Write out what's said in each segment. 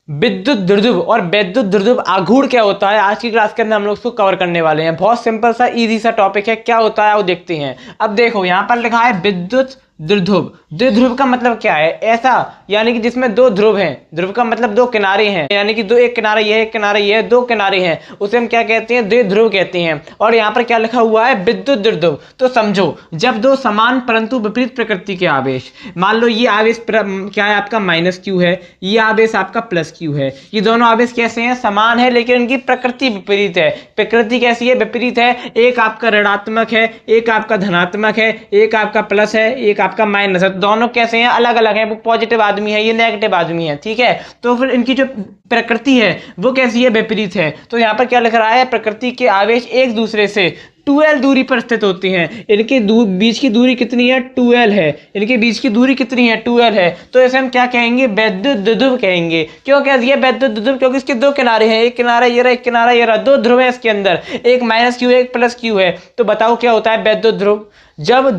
विद्युत द्विध्रुव और वैद्युत द्विध्रुव आघूर्ण क्या होता है, आज की क्लास के अंदर हम लोग उसको कवर करने वाले हैं। बहुत सिंपल सा इजी सा टॉपिक है। क्या होता है वो देखते हैं। अब देखो यहाँ पर लिखा है विद्युत द्विध्रुव। द्विध्रुव का मतलब क्या है, ऐसा यानी कि जिसमें दो ध्रुव हैं। ध्रुव का मतलब दो किनारे हैं, यानी कि दो, एक किनारा ये है, एक किनारा ये है, दो किनारे हैं, उसे हम क्या कहते हैं, द्विध्रुव कहते हैं। और यहाँ पर क्या लिखा हुआ है, विद्युत द्विध्रुव। तो समझो, जब दो समान परंतु विपरीत प्रकृति के आवेश, मान लो ये आवेश क्या है आपका माइनस क्यू है, ये आवेश आपका प्लस क्यू है, ये दोनों आवेश कैसे हैं, समान है, लेकिन इनकी प्रकृति विपरीत है। प्रकृति कैसी है, विपरीत है। एक आपका ऋणात्मक है, एक आपका धनात्मक है, एक आपका प्लस है, एक आपका माइनस है। दोनों कैसे हैं, अलग अलग हैं। वो पॉजिटिव आदमी है, ये नेगेटिव आदमी है, ठीक है। तो फिर इनकी जो प्रकृति है वो कैसी है, विपरीत है। तो यहाँ पर क्या लिख रहा है, प्रकृति के आवेश एक दूसरे से 2l दूरी पर स्थित होती हैं। इनके बीच की दूरी कितनी है, 2l है। इनके बीच की दूरी कितनी है, 2l है। तो इसे हम क्या कहेंगे, वैद्युत द्विध्रुव कहेंगे। क्यों कह दिया वैद्युत द्विध्रुव, क्योंकि इसके दो किनारे हैं, एक किनारा ये रहा, एक किनारा ये रहा, दो ध्रुव है इसके अंदर, एक माइनस क्यू एक प्लस क्यू है। तो बताओ क्या होता है वैद्युत ध्रुव, जब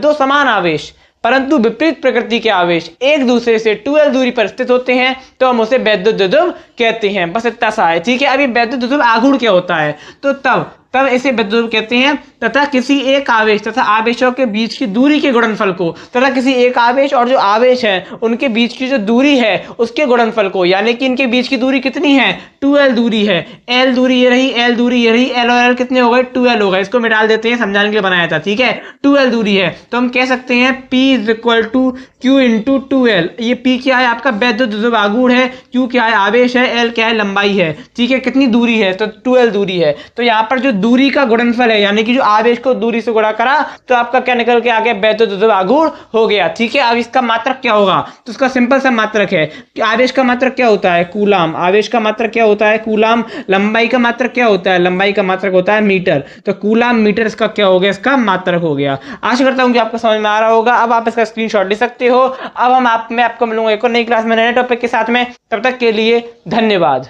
दो समान आवेश परंतु विपरीत प्रकृति के आवेश एक दूसरे से 2l दूरी पर स्थित होते हैं तो हम उसे वैद्युत द्विध्रुव कहते हैं। बस इतना सा है, ठीक है। अभी वैद्युत द्विध्रुव आघूर्ण क्या होता है, तो तब इसे वैद्युत द्विध्रुव कहते हैं तथा किसी एक आवेश तथा आवेशों के बीच की दूरी के गुणनफल को, तथा किसी एक आवेश और जो आवेश है उनके बीच की जो दूरी है उसके गुणनफल को, यानी कि इनके बीच की दूरी कितनी है, 2l दूरी है। l दूरी ये रही, l दूरी ये रही, l और l कितने हो गए, 2l हो गए। इसको मैं डाल देते हैं, समझाने के लिए बनाया था, ठीक है। 2l दूरी है तो हम कह सकते हैं P = Q × 2l। ये P क्या है, आपका वैद्युत द्विध्रुव आघूर्ण है, Q क्या है, आवेश है, L क्या है, लंबाई है, ठीक है। कितनी दूरी है, तो 2l दूरी है। तो यहाँ पर जो दूरी का गुणनफल है, यानी कि जो आवेश को दूरी से गुणा करा तो आपका क्या निकल के आ गया, वैद्युत द्विध्रुव आघूर्ण हो गया, ठीक है। अब इसका मात्रक क्या होगा, तो इसका सिंपल सा मात्रक है कि आवेश का मात्रक क्या होता है, कूलाम। आवेश का मात्रक क्या होता है, कूलाम। लंबाई का मात्रक क्या होता है, लंबाई का मात्रक होता है मीटर। तो कूलाम मीटर इसका क्या हो गया, इसका मात्रक हो गया। आशा करता हूं कि आपको समझ में आ रहा होगा। अब आप इसका स्क्रीनशॉट ले सकते हो। अब मैं आपको मिलूंगा एक और नई क्लास में नए टॉपिक के साथ में। तब तक के लिए धन्यवाद।